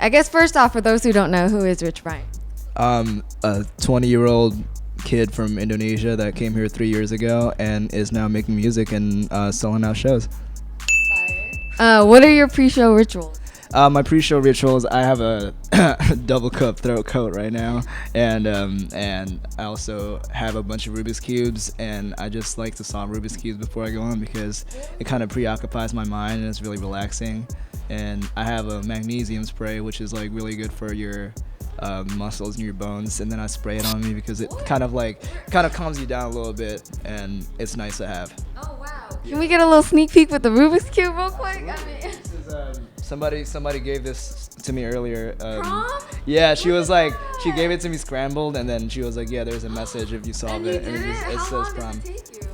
I guess first off, for those who don't know, who is Rich Brian? A 20-year-old kid from Indonesia that came here 3 years ago and is now making music and selling out shows. What are your pre-show rituals? My pre-show rituals, I have a double cup throat coat right now, and I also have a bunch of Rubik's Cubes, and I just like to solve Rubik's Cubes before I go on because it kind of preoccupies my mind and it's really relaxing. And I have a magnesium spray, which is like really good for your muscles and your bones, and then I spray it on me because it kind of calms you down a little bit, and it's nice to have. Oh wow! Can we get a little sneak peek with the Rubik's Cube real quick? I mean, this is, somebody gave this to me earlier. Prom? Yeah, she was like, she gave it to me scrambled, and then she was like, yeah, there's a message if you solve it, and it How says long prom. does it take you?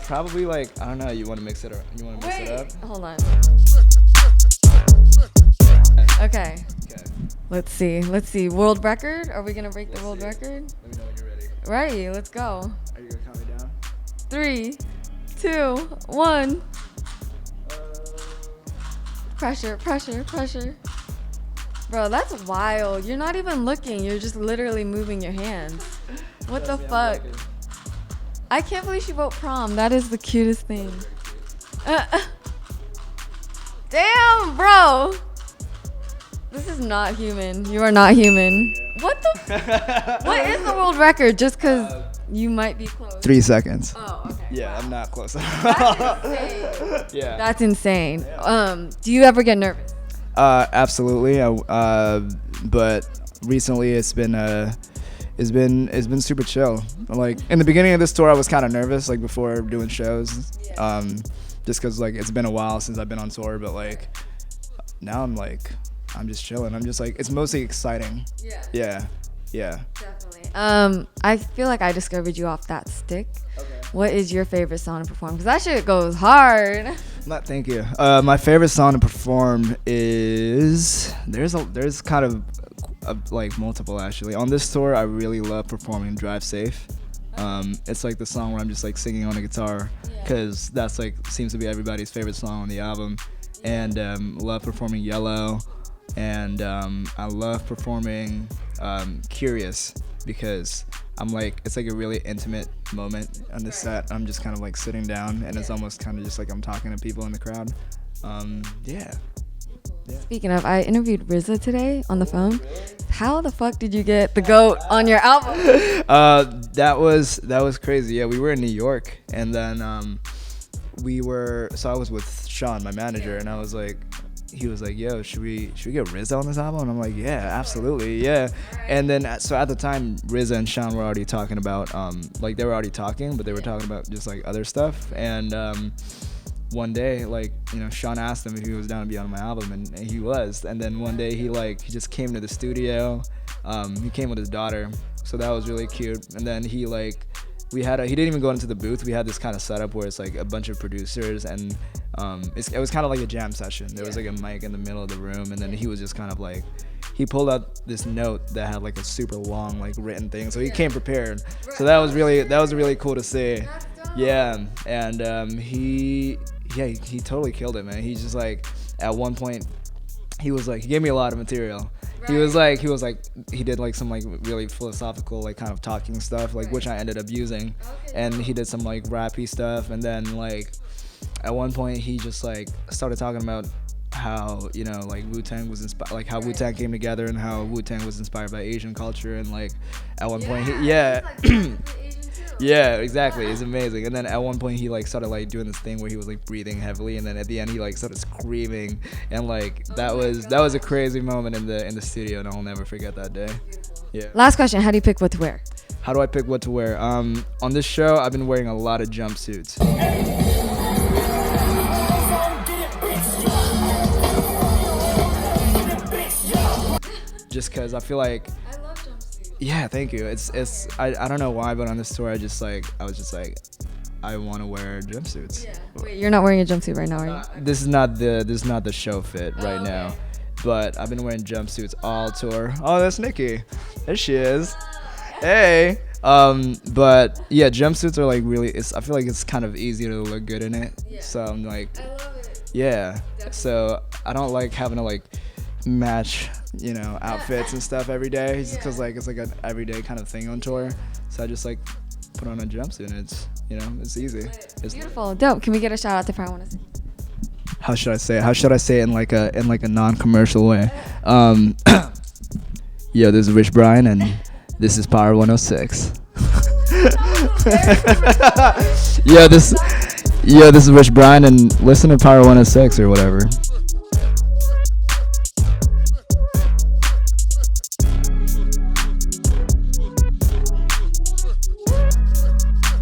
Probably like, I don't know. You want to mix it up? You want to mix it up? Hold on. Okay. Let's see. World record? Are we gonna break the world record? Let me know when you're ready. Ready, let's go. Are you gonna count me down? 3, 2, 1. Pressure. Bro, that's wild. You're not even looking. You're just literally moving your hands. What the fuck? I can't believe she wrote prom. That is the cutest thing. Damn, bro. This is not human. You are not human. What the? What is the world record? Just because you might be close. 3 seconds. Oh, okay. Yeah, I'm not close. That's insane. Yeah. That's insane. Do you ever get nervous? Absolutely. But recently it's been super chill. Like in the beginning of this tour, I was kind of nervous, like before doing shows, just because like it's been a while since I've been on tour. But like now I'm just chilling. I'm just like, it's mostly exciting. Yeah. Definitely. I feel like I discovered you off That Stick. Okay. What is your favorite song to perform? Because that shit goes hard. Thank you. My favorite song to perform is there's kind of like multiple actually. On this tour, I really love performing Drive Safe. It's like the song where I'm just like singing on the guitar because that's like seems to be everybody's favorite song on the album. And love performing Yellow. And I love performing Curious because I'm like, it's like a really intimate moment on the set. I'm just kind of like sitting down and it's almost kind of just like I'm talking to people in the crowd. Yeah. Speaking of, I interviewed RZA today on the phone. How the fuck did you get the GOAT on your album? That was crazy. Yeah, we were in New York and then I was with Sean, my manager, and he was like, yo, should we get RZA on this album? And I'm like, yeah, absolutely, yeah. And then, so at the time, RZA and Sean were already talking about, like they were already talking, but they were talking about just like other stuff. And one day, like, you know, Sean asked him if he was down to be on my album, and he was. And then one day he just came to the studio. He came with his daughter, so that was really cute. And then he didn't even go into the booth. We had this kind of setup where it's like a bunch of producers and it was kind of like a jam session. There was like a mic in the middle of the room, and then he was just kind of like, he pulled out this note that had like a super long like written thing, so he came prepared. So that was really cool to see. Yeah, and he totally killed it, man. He's just like, at one point he gave me a lot of material. He did like some like really philosophical like kind of talking stuff, like which I ended up using, and he did some like rappy stuff, and then like at one point he just like started talking about how, you know, like Wu-Tang was inspired, like how Wu-Tang came together and how Wu-Tang was inspired by Asian culture, and like at one point yeah, exactly. It's amazing. And then at one point he like started like doing this thing where he was like breathing heavily, and then at the end he like started screaming, and like that was a crazy moment in the studio, and I'll never forget that day. Yeah. Last question, how do you pick what to wear? How do I pick what to wear? On this show I've been wearing a lot of jumpsuits. Just cause I feel like, I love jumpsuits. yeah, thank you. It's I don't know why, but on this tour I was just like I want to wear jumpsuits. Yeah. Wait, you're not wearing a jumpsuit right now, are you? This is not the show fit right now, but I've been wearing jumpsuits all tour. Oh, that's Nikki. There she is. Hey. But yeah, jumpsuits are like really. I feel like it's kind of easy to look good in it. Yeah. So I'm like, I love it. yeah. Definitely. So I don't like having to like match, outfits and stuff every day. Just because like it's like an everyday kind of thing on tour. So I just like put on a jumpsuit and it's easy. It's Beautiful, dope. Can we get a shout out to Power 106? How should I say it? How should I say it in like a non-commercial way? Yo, this is Rich Brian and this is Power 106. Yo, this is Rich Brian and listen to Power 106 or whatever.